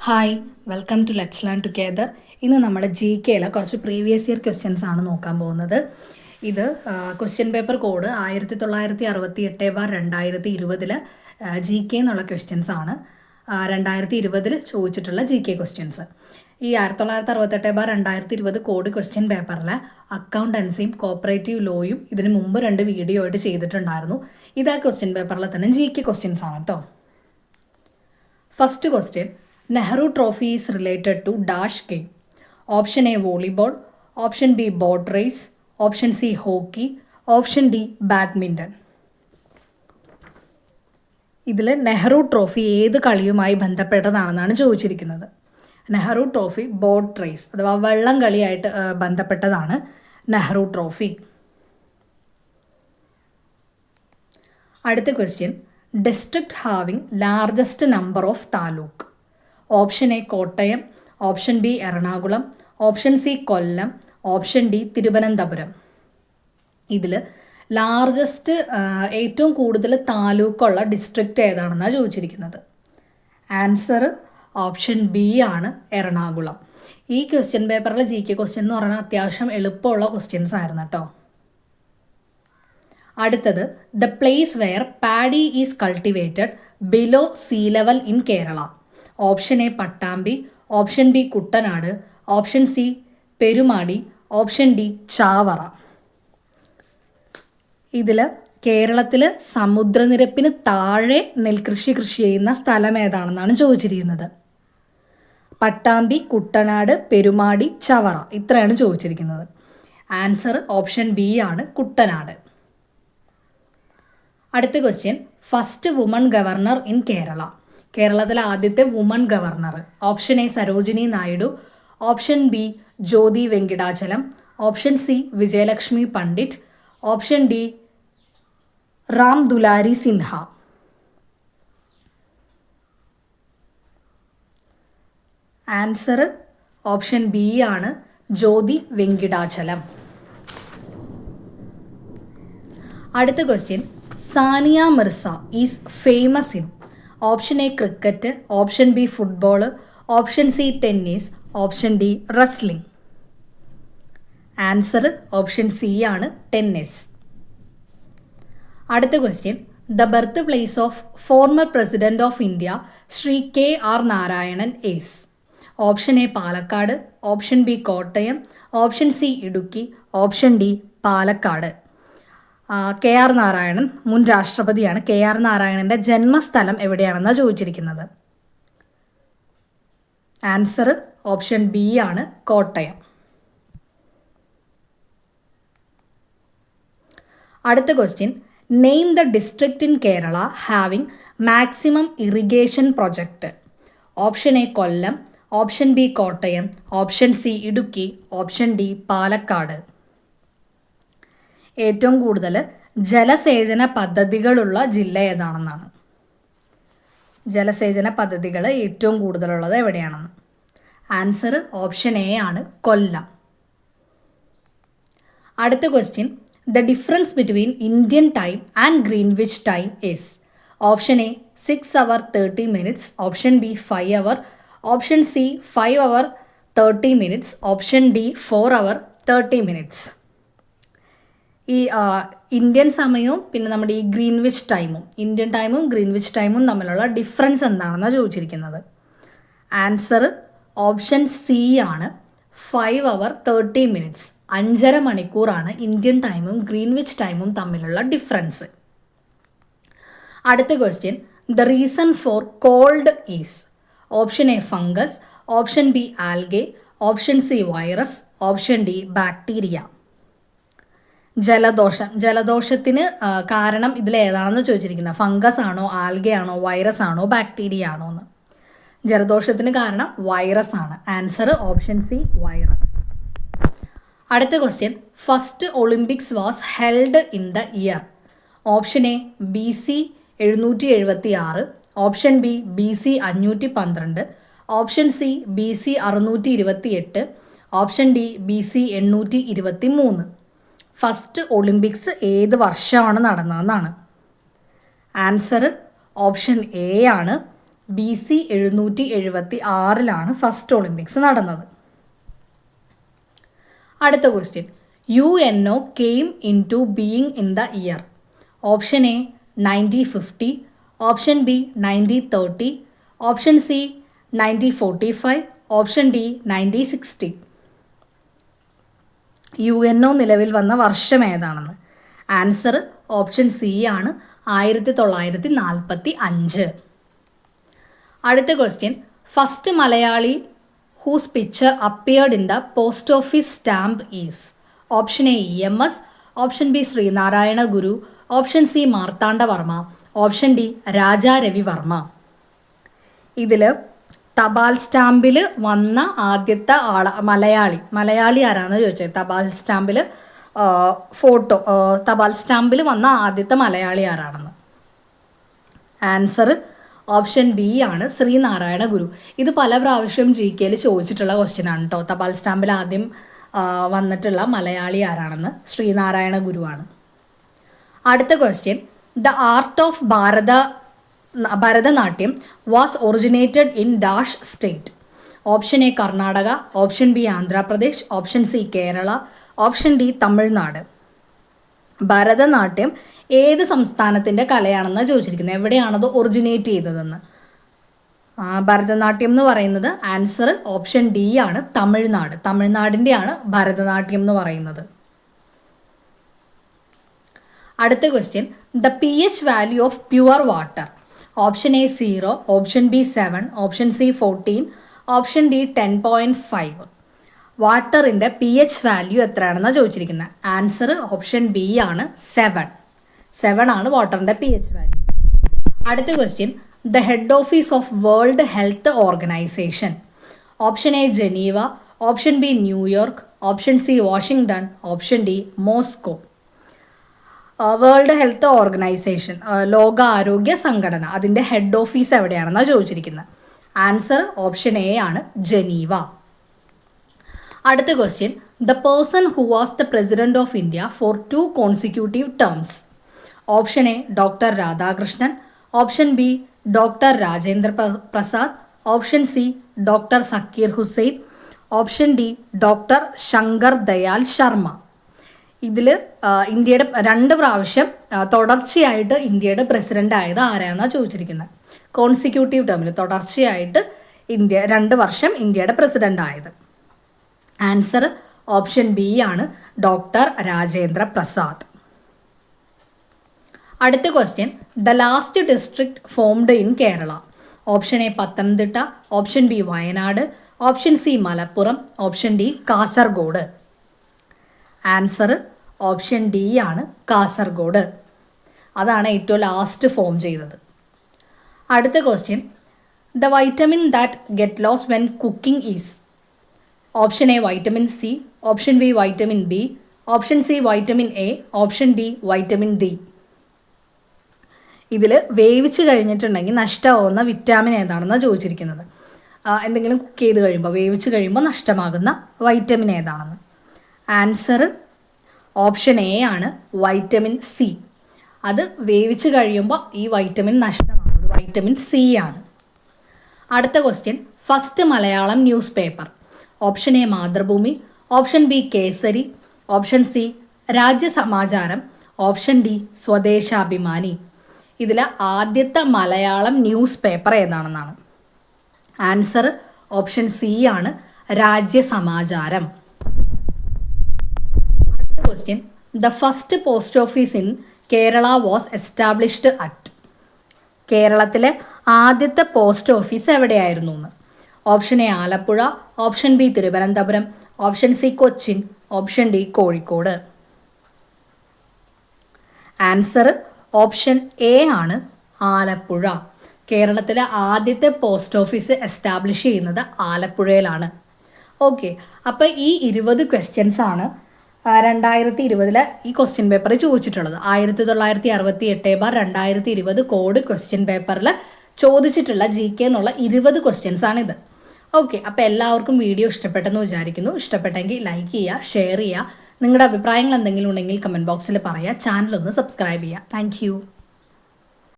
Hi, welcome to let's learn together. ഇന്ന് നമ്മുടെ G കെയിലെ കുറച്ച് പ്രീവിയസ് ഇയർ ക്വസ്റ്റ്യൻസ് ആണ് നോക്കാൻ പോകുന്നത്. ഇത് question paper code 1968/2020 G K എന്നുള്ള ക്വസ്റ്റ്യൻസ് ആണ്. 2020 ചോദിച്ചിട്ടുള്ള ജി കെ ക്വസ്റ്റ്യൻസ്. ഈ 1968/2020 കോഡ് ക്വസ്റ്റ്യൻ പേപ്പറിലെ അക്കൗണ്ടൻസിയും കോപ്പറേറ്റീവ് ലോയും ഇതിന് മുമ്പ് 2 വീഡിയോ ആയിട്ട് ചെയ്തിട്ടുണ്ടായിരുന്നു. ഇത് ആ ക്വസ്റ്റ്യൻ പേപ്പറിലെ തന്നെ ജി കെ ക്വസ്റ്റ്യൻസ് ആണ് കേട്ടോ. First question, Nehru Trophy is related to dash game. Option A volleyball, option B boat race, option C hockey, option D badminton. ഇതിൽ നെഹ്റു ട്രോഫി ഏത് കളിയുമായി ബന്ധപ്പെട്ടതാണെന്നാണ് ചോദിച്ചിരിക്കുന്നത്. നെഹ്റു ട്രോഫി ബോട്ട് റേസ് അഥവാ വള്ളം കളിയായിട്ട് ബന്ധപ്പെട്ടതാണ് നെഹ്റു ട്രോഫി. അടുത്ത question, district having largest number of taluk. Option A Kottayam, option B Ernakulam, option C Kollam, option D Thiruvananthapuram. ഇതിൽ largest ഏറ്റവും കൂടുതൽ താലൂക്കുള്ള ഡിസ്ട്രിക്റ്റ് ഏതാണെന്നാണ് ചോദിച്ചിരിക്കുന്നത്. ആൻസർ ഓപ്ഷൻ ബി ആണ്, എറണാകുളം. ഈ ക്വസ്റ്റ്യൻ പേപ്പറിലെ ജി കെ ക്വസ്റ്റ്യൻ എന്ന് പറഞ്ഞാൽ അത്യാവശ്യം എളുപ്പമുള്ള ക്വസ്റ്റ്യൻസ് ആയിരുന്നു കേട്ടോ. അടുത്തത്, the place where paddy is cultivated below sea level in Kerala. Option A Pattambi, option B Kuttanad, option C Perumadi, option D Chavara. ഇതിൽ കേരളത്തിൽ സമുദ്രനിരപ്പിന് താഴെ നെൽകൃഷി ചെയ്യുന്ന സ്ഥലം ഏതാണെന്നാണ് ചോദിച്ചിരിക്കുന്നത്. പട്ടാമ്പി, കുട്ടനാട്, പെരുമാടി, ചവറ ഇത്രയാണ് ചോദിച്ചിരിക്കുന്നത്. ആൻസർ ഓപ്ഷൻ ബി ആണ്, കുട്ടനാട്. അടുത്ത question, first woman governor in Kerala. കേരളത്തിലെ ആദ്യത്തെ woman governor. Option A Sarojini Naidu, option B Jyothi Venkatachalam, option C Vijayalakshmi Pandit, option D Ram Dulari Sinha. Answer option B ആണ്, ജ്യോതി വെങ്കിടാചലം. അടുത്ത question, Sania Mirza is famous in. Option A cricket, option B football, option C tennis, option D wrestling. Answer option C ആണ്, tennis. അടുത്ത question, the birth place of former president of India Shri K R Narayanan is. Option A Palakkad, option B Kottayam, option C Idukki, option D Palakkad. K R Narayanan മുൻ രാഷ്ട്രപതിയാണ്. K R നാരായണൻ്റെ ജന്മസ്ഥലം എവിടെയാണെന്നാണ് ചോദിച്ചിരിക്കുന്നത്. Answer option B ആണ്, കോട്ടയം. അടുത്ത question, name the district in Kerala having maximum irrigation project. Option A Kollam, option B Kottayam, option C Idukki, option D Palakkad. ഏറ്റവും കൂടുതൽ ജലസേചന പദ്ധതികളുള്ള ജില്ല ഏതാണെന്നാണ്. ജലസേചന പദ്ധതികൾ ഏറ്റവും കൂടുതലുള്ളത് എവിടെയാണെന്ന്. ആൻസർ ഓപ്ഷൻ എ ആണ്, കൊല്ലം. അടുത്ത question, the difference between Indian time and Greenwich time is. Option A 6 hours 30 minutes, option B 5 hours, option C 5 hours 30 minutes, option D 4 hours 30 minutes. ഈ ഇന്ത്യൻ സമയവും പിന്നെ നമ്മുടെ ഈ ഗ്രീൻവിച്ച് ടൈമും, ഇന്ത്യൻ ടൈമും Greenwich ടൈമും തമ്മിലുള്ള ഡിഫറൻസ് എന്താണെന്നാണ് ചോദിച്ചിരിക്കുന്നത്. ആൻസർ ഓപ്ഷൻ സി ആണ്, 5 hours 30 minutes. 5.5 മണിക്കൂറാണ് ഇന്ത്യൻ ടൈമും ഗ്രീൻവിച്ച് ടൈമും തമ്മിലുള്ള ഡിഫറൻസ്. അടുത്ത question, the reason for cold is. Option A fungus, option B algae, option C virus, option D bacteria. ജലദോഷത്തിന് കാരണം ഇതിൽ ഏതാണെന്ന് ചോദിച്ചിരിക്കുന്നത്. ഫംഗസ് ആണോ, ആൽഗെ ആണോ, വൈറസ് ആണോ, ബാക്ടീരിയ ആണോ എന്ന്. ജലദോഷത്തിന് കാരണം വൈറസ് ആണ്. Answer option C virus. അടുത്ത question, first Olympics was held in the year. Option A BC 776, option B BC 512, option C BC 628, option D BC 823. First Olympics ഏത് വർഷമാണ് നടന്നതെന്നാണ്. ആൻസർ ഓപ്ഷൻ എ ആണ്, BC 776 first Olympics നടന്നത്. അടുത്ത question, UNO came into being in the year. Option A 1950, option B 1930, option C 1945, option D 1960. UNO നിലവിൽ വന്ന വർഷം ഏതാണെന്ന്. ആൻസർ ഓപ്ഷൻ സി ആണ്, 1945. അടുത്ത question, first Malayali whose picture appeared in the post office stamp is. Option A EMS, option B Sree Narayana Guru, option C Marthanda Varma, option D Raja Ravi Varma. ഇതിൽ തപാൽ സ്റ്റാമ്പിൽ വന്ന ആദ്യത്തെ മലയാളി ആരാന്ന് ചോദിച്ചത്. തപാൽ സ്റ്റാമ്പിൽ തപാൽ സ്റ്റാമ്പിൽ വന്ന ആദ്യത്തെ മലയാളി ആരാണെന്ന്. ആൻസർ ഓപ്ഷൻ ബി ആണ്, ശ്രീനാരായണ ഗുരു. ഇത് പല പ്രാവശ്യം GK ചോദിച്ചിട്ടുള്ള ക്വസ്റ്റ്യൻ ആണ് കേട്ടോ. തപാൽ സ്റ്റാമ്പിൽ ആദ്യം വന്നിട്ടുള്ള മലയാളി ആരാണെന്ന് ശ്രീനാരായണ ഗുരു ആണ്. അടുത്ത question, the art of Bharatanatyam was originated in dash state. Option A Karnataka, option B Andhra Pradesh, option C Kerala, option D Tamil Nadu. Bharatanatyam ഏത് സംസ്ഥാനത്തിൻ്റെ കലയാണെന്ന് ചോദിച്ചിരിക്കുന്നത്, എവിടെയാണത് ഒറിജിനേറ്റ് ചെയ്തതെന്ന്. ഭരതനാട്യം എന്ന് പറയുന്നത് ആൻസർ ഓപ്ഷൻ ഡി ആണ്, തമിഴ്നാട്. തമിഴ്നാടിൻ്റെയാണ് ഭരതനാട്യം എന്ന് പറയുന്നത്. അടുത്ത question, the pH value of pure water. Option A 0, option B 7, option C 14, option D 10.5. വാട്ടറിൻ്റെ pH വാല്യൂ എത്രയാണെന്നാണ് ചോദിച്ചിരിക്കുന്നത്. ആൻസർ ഓപ്ഷൻ ബി ആണ്, 7 ആണ് വാട്ടറിൻ്റെ pH വാല്യൂ. അടുത്ത question, the head office of world health organisation. Option A Geneva, option B New York, option C Washington, option D Moscow. World health organisation, ലോക ആരോഗ്യ സംഘടന, അതിൻ്റെ ഹെഡ് ഓഫീസ് എവിടെയാണെന്നാണ് ചോദിച്ചിരിക്കുന്നത്. ആൻസർ ഓപ്ഷൻ എ ആണ്, ജനീവ. അടുത്ത question, the person who was the president of India for 2 consecutive terms. Option A doctor Radhakrishnan, option B doctor Rajendra Prasad, option C doctor Zakir Hussain, option D doctor Shankar Dayal Sharma. ഇതിൽ ഇന്ത്യയുടെ 2 പ്രാവശ്യം തുടർച്ചയായിട്ട് ഇന്ത്യയുടെ പ്രസിഡന്റ് ആയത് ആരാണെന്നാണ് ചോദിച്ചിരിക്കുന്നത്. കോൺസിക്യൂട്ടീവ് ടേമിൽ തുടർച്ചയായിട്ട് 2 വർഷം ഇന്ത്യയുടെ പ്രസിഡന്റ് ആയത്. ആൻസർ ഓപ്ഷൻ ബി ആണ്, ഡോക്ടർ രാജേന്ദ്ര പ്രസാദ്. അടുത്ത question, the last district formed in Kerala. Option A Pathanamthitta, option B Wayanad, option C Malappuram, option D Kasaragod. Answer option D ആണ്, കാസർഗോഡ്. അതാണ് ഏറ്റവും ലാസ്റ്റ് ഫോം ചെയ്തത്. അടുത്ത question, the vitamin that get loss when cooking is. Option A vitamin C, option B vitamin B, option C vitamin A, option D vitamin D. ഇതിൽ വേവിച്ച് കഴിഞ്ഞിട്ടുണ്ടെങ്കിൽ നഷ്ടമാകുന്ന vitamin ഏതാണെന്നാണ് ചോദിച്ചിരിക്കുന്നത്. എന്തെങ്കിലും കുക്ക് ചെയ്ത് കഴിയുമ്പോൾ, വേവിച്ച് കഴിയുമ്പോൾ നഷ്ടമാകുന്ന വൈറ്റമിൻ ഏതാണെന്ന്. ആൻസർ ഓപ്ഷൻ എ ആണ്, വൈറ്റമിൻ സി. അത് വേവിച്ച് കഴിയുമ്പോൾ ഈ വൈറ്റമിൻ നഷ്ടമാകുന്നത് വൈറ്റമിൻ സി ആണ്. അടുത്ത question, first Malayalam news paper. Option A Mathrubhumi, option B Kesari, option C Rajyasamacharam, option D Swadeshabhimani. ഇതിൽ ആദ്യത്തെ മലയാളം ന്യൂസ് പേപ്പർ ഏതാണെന്നാണ്. ആൻസർ ഓപ്ഷൻ സി ആണ്, രാജ്യസമാചാരം. അടുത്ത question, the first post office in Kerala was established at. കേരളത്തിലെ ആദ്യത്തെ പോസ്റ്റ് ഓഫീസ് എവിടെയായിരുന്നു എന്ന്. Option A Alappuzha, option B Thiruvananthapuram, option C Cochin, option D Kozhikode. Answer option A ആണ്, ആലപ്പുഴ. കേരളത്തിലെ ആദ്യത്തെ പോസ്റ്റ് ഓഫീസ് എസ്റ്റാബ്ലിഷ് ചെയ്യുന്നത് ആലപ്പുഴയിലാണ്. ഓക്കെ, അപ്പോൾ ഈ 20 ക്വസ്റ്റ്യൻസ് ആണ് 2020 ഈ ക്വസ്റ്റ്യൻ പേപ്പറിൽ ചോദിച്ചിട്ടുള്ളത്. 1968/2020 കോഡ് ക്വസ്റ്റ്യൻ പേപ്പറിൽ ചോദിച്ചിട്ടുള്ള GK എന്നുള്ള 20 ക്വസ്റ്റ്യൻസ് ആണിത്. ഓക്കെ, അപ്പോൾ എല്ലാവർക്കും വീഡിയോ ഇഷ്ടപ്പെട്ടെന്ന് വിചാരിക്കുന്നു. ഇഷ്ടപ്പെട്ടെങ്കിൽ ലൈക്ക് ചെയ്യുക, ഷെയർ ചെയ്യുക. നിങ്ങളുടെ അഭിപ്രായങ്ങൾ എന്തെങ്കിലും ഉണ്ടെങ്കിൽ കമൻറ്റ് ബോക്സിൽ പറയുക. ചാനലൊന്ന് സബ്സ്ക്രൈബ് ചെയ്യുക. താങ്ക്